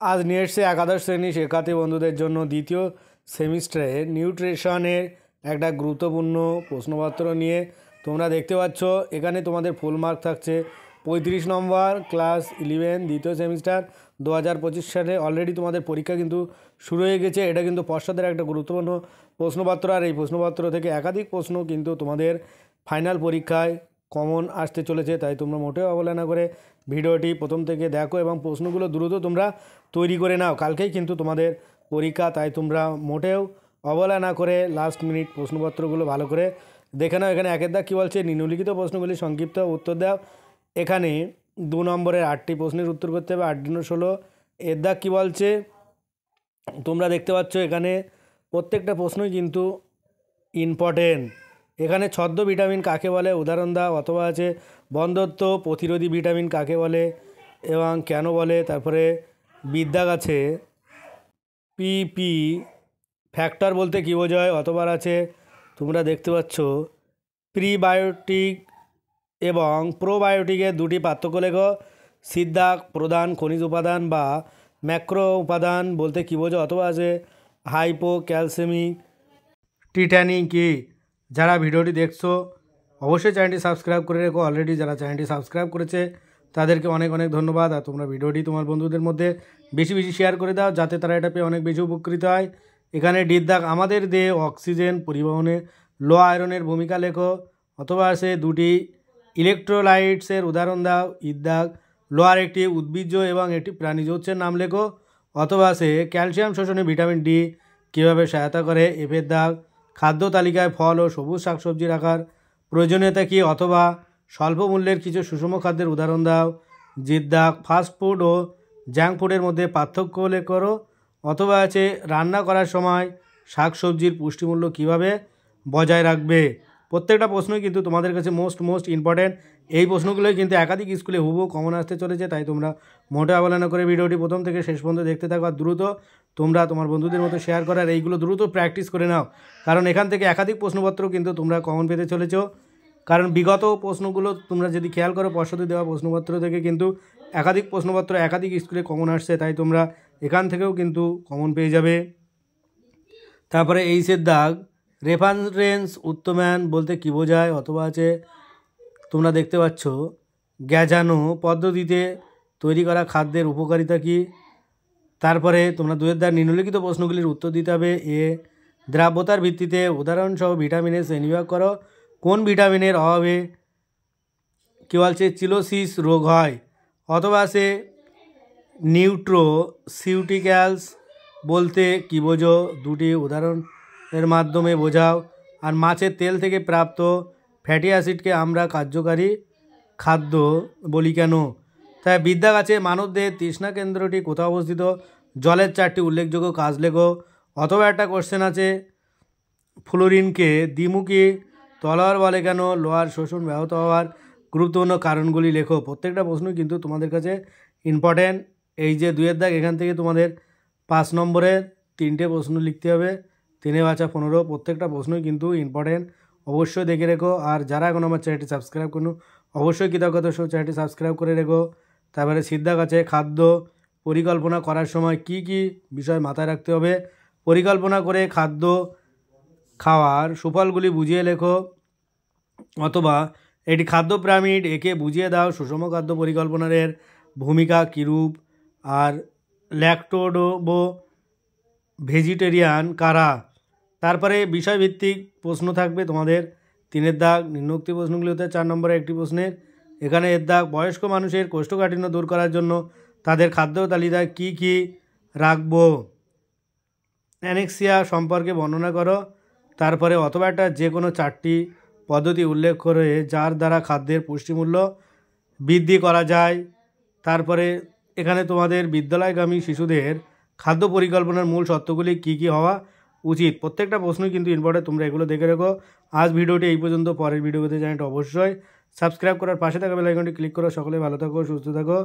আজ নিয়ে এসছে একাদশ শ্রেণী শিক্ষার্থী বন্ধুদের জন্য দ্বিতীয় সেমিস্টারে নিউট্রিশনের একটা গুরুত্বপূর্ণ প্রশ্নপত্র নিয়ে। তোমরা দেখতে পাচ্ছ এখানে তোমাদের ফুল মার্ক থাকছে 35 নম্বর, ক্লাস 11 দ্বিতীয় সেমিস্টার 2025 সালে। অলরেডি তোমাদের পরীক্ষা কিন্তু শুরু হয়ে গেছে। এটা কিন্তু পশ্চাতের একটা গুরুত্বপূর্ণ প্রশ্নপত্র, আর এই প্রশ্নপত্র থেকে একাধিক প্রশ্ন কিন্তু তোমাদের ফাইনাল পরীক্ষায় কমন আসতে চলেছে। তাই তোমরা মোটেও অবহেলা করে ভিডিওটি প্রথম থেকে দেখো এবং প্রশ্নগুলো দ্রুত তোমরা তৈরি করে নাও। কালকেই কিন্তু তোমাদের পরীক্ষা, তাই তোমরা মোটেও অবহেলা না করে লাস্ট মিনিট প্রশ্নপত্রগুলো ভালো করে দেখে নাও। এখানে একের দাগ কী বলছে, নিম্নলিখিত প্রশ্নগুলি সংক্ষিপ্ত উত্তর দাও। এখানে 2 নম্বরের 8টি প্রশ্নের উত্তর করতে হবে, 8 × 16। এর দাগ কী বলছে তোমরা দেখতে পাচ্ছ, এখানে প্রত্যেকটা প্রশ্নই কিন্তু ইম্পর্টেন্ট। এখানে ছদ্ম ভিটামিন কাকে বলে উদাহরণ দাও, অথবা আছে বন্ধ্যত্ব প্রতিরোধী ভিটামিন কাকে বলে এবং কেন বলে। তারপরে বিদ্যা আছে পিপি ফ্যাক্টর বলতে কী বোঝায়, অথবা আছে তোমরা দেখতে পাচ্ছ প্রিবায়োটিক এবং প্রোবায়োটিকের দুটি পার্থক্য লেখো। সিদ্ধাক প্রধান খনিজ উপাদান বা ম্যাক্রো উপাদান বলতে কী বোঝো, অথবা আছে হাইপোক্যালসেমিক টিটানি কি। যারা ভিডিওটি দেখছো অবশ্যই চ্যানেলটি সাবস্ক্রাইব করে রেখো। অলরেডি যারা চ্যানেলটি সাবস্ক্রাইব করেছে তাদেরকে অনেক অনেক ধন্যবাদ। আর তোমরা ভিডিওটি তোমার বন্ধুদের মধ্যে বেশি বেশি শেয়ার করে দাও, যাতে তারা এটা পেয়ে অনেক বেশি উপকৃত হয়। এখানে ডির দাগ আমাদের দেহে অক্সিজেন পরিবহনে লো আয়রনের ভূমিকা লেখো, অথবা আছে দুটি ইলেকট্রোলাইটসের উদাহরণ দাও। ইর দাগ লোহার একটি উদ্ভিজ্জ এবং একটি প্রাণীজ উৎসের নাম লেখো, অথবা আছে ক্যালসিয়াম শোষণে ভিটামিন ডি কীভাবে সহায়তা করে। এফের দাগ খাদ্য তালিকায় ফল ও সবুজ শাকসবজি রাখার প্রয়োজনীয়তা কী, অথবা স্বল্প মূল্যের কিছু সুষম খাদ্যের উদাহরণ দাও। জির দাগ ফাস্ট ফুড ও জাঙ্ক ফুডের মধ্যে পার্থক্য উল্লেখ করো, অথবা আছে রান্না করার সময় শাকসবজির পুষ্টিমূল্য কীভাবে বজায় রাখবে। প্রত্যেকটা প্রশ্নই কিন্তু তোমাদের কাছে মোস্ট ইম্পর্ট্যান্ট। এই প্রশ্নগুলোই কিন্তু একাধিক স্কুলে হুবহু কমন আসতে চলেছে। তাই তোমরা মোটে অবহেলা করে ভিডিওটি প্রথম থেকে শেষ পর্যন্ত দেখতে থাকো। আর দ্রুত তোমরা তোমার বন্ধুদের মতো শেয়ার করার এইগুলো দ্রুত প্র্যাকটিস করে নাও, কারণ এখান থেকে একাধিক প্রশ্নপত্র কিন্তু তোমরা কমন পেতে চলেছ। কারণ বিগত প্রশ্নগুলো তোমরা যদি খেয়াল করো, পর্ষদে দেওয়া প্রশ্নপত্র থেকে কিন্তু একাধিক প্রশ্নপত্র একাধিক স্কুলে কমন আসছে, তাই তোমরা এখান থেকেও কিন্তু কমন পেয়ে যাবে। তারপরে এইচের দাগ রেফারেন্স উত্তমান বলতে কী বোঝায়, অথবা আছে তোমরা দেখতে পাচ্ছ গ্যাজানো পদ্ধতিতে তৈরি করা খাদ্যের উপকারিতা কী। তারপরে তোমরা 2 দাগ নিম্নলিখিত প্রশ্নগুলির উত্তর দিতে হবে। এ দ্রাব্যতার ভিত্তিতে উদাহরণসহ ভিটামিনের শ্রেণীবিভাগ করো। কোন ভিটামিনের অভাবে কী বলছে চিলোসিস রোগ হয়, অথবা আছে নিউট্রোসিউটিক্যালস বলতে কী বোঝো, দুটি উদাহরণের মাধ্যমে বোঝাও। আর মাছের তেল থেকে প্রাপ্ত ফ্যাটি অ্যাসিডকে আমরা কার্যকারী খাদ্য বলি কেন। তাই বিদ্যা আছে মানবদেহের তৃষ্ণা কেন্দ্রটি কোথাও অবস্থিত, জলের 4টি উল্লেখযোগ্য কাজ লেখো। অথবা একটা কোশ্চেন আছে ফ্লোরিনকে দ্বিমুখী তলোয়ার বলে কেন, লোহার শোষণ ব্যাহত হওয়ার গুরুত্বপূর্ণ কারণগুলি লেখো। প্রত্যেকটা প্রশ্নই কিন্তু তোমাদের কাছে ইম্পর্ট্যান্ট। এই যে 2 দাগ, এখান থেকে তোমাদের 5 নম্বরের 3টে প্রশ্ন লিখতে হবে, 3×5=15। প্রত্যেকটা প্রশ্নই কিন্তু ইম্পর্ট্যান্ট, অবশ্যই দেখে রেখো। আর যারা এখন আমার চ্যানেলটি সাবস্ক্রাইব করুন অবশ্যই কৃতজ্ঞতা সহ চ্যানেলটি সাবস্ক্রাইব করে রেখো। তারপরে সিদ্ধাক আছে খাদ্য পরিকল্পনা করার সময় কি কি বিষয় মাথায় রাখতে হবে। পরিকল্পনা করে খাদ্য খাওয়ার সুফলগুলি বুঝিয়ে লেখো, অথবা এটি খাদ্য পিরামিড একে বুঝিয়ে দাও। সুষম খাদ্য পরিকল্পনার ভূমিকা কীরূপ, আর ল্যাকটোডো ভেজিটেরিয়ান কারা। তারপরে বিষয়ভিত্তিক প্রশ্ন থাকবে তোমাদের। 3 দাগ নিম্নোক্ত প্রশ্নগুলি হতে 4 নম্বরে একটি প্রশ্নের। এখানে এর দাগ বয়স্ক মানুষের কোষ্ঠকাঠিন্য দূর করার জন্য তাদের খাদ্য তালিকায় কী কী রাখবো, অ্যানেক্সিয়া সম্পর্কে বর্ণনা করো। তারপরে অথবা একটা যে কোনো 4টি পদ্ধতি উল্লেখ করে যার দ্বারা খাদ্যের পুষ্টিমূল্য বৃদ্ধি করা যায়। তারপরে এখানে তোমাদের বিদ্যালয়গামী শিশুদের খাদ্য পরিকল্পনার মূল সত্যগুলি কী কী হওয়া উচিত। প্রত্যেকটা প্রশ্নই কিন্তু ইম্পর্টেন্ট, তোমরা এগুলো দেখে রেখো। আজ ভিডিওটি এই পর্যন্ত, পরের ভিডিওতে চ্যানেলটা অবশ্যই সাবস্ক্রাইব করার পাশে থাকা বেল আইকনটি ক্লিক করো। সকলে ভালো থাকো, সুস্থ থাকো।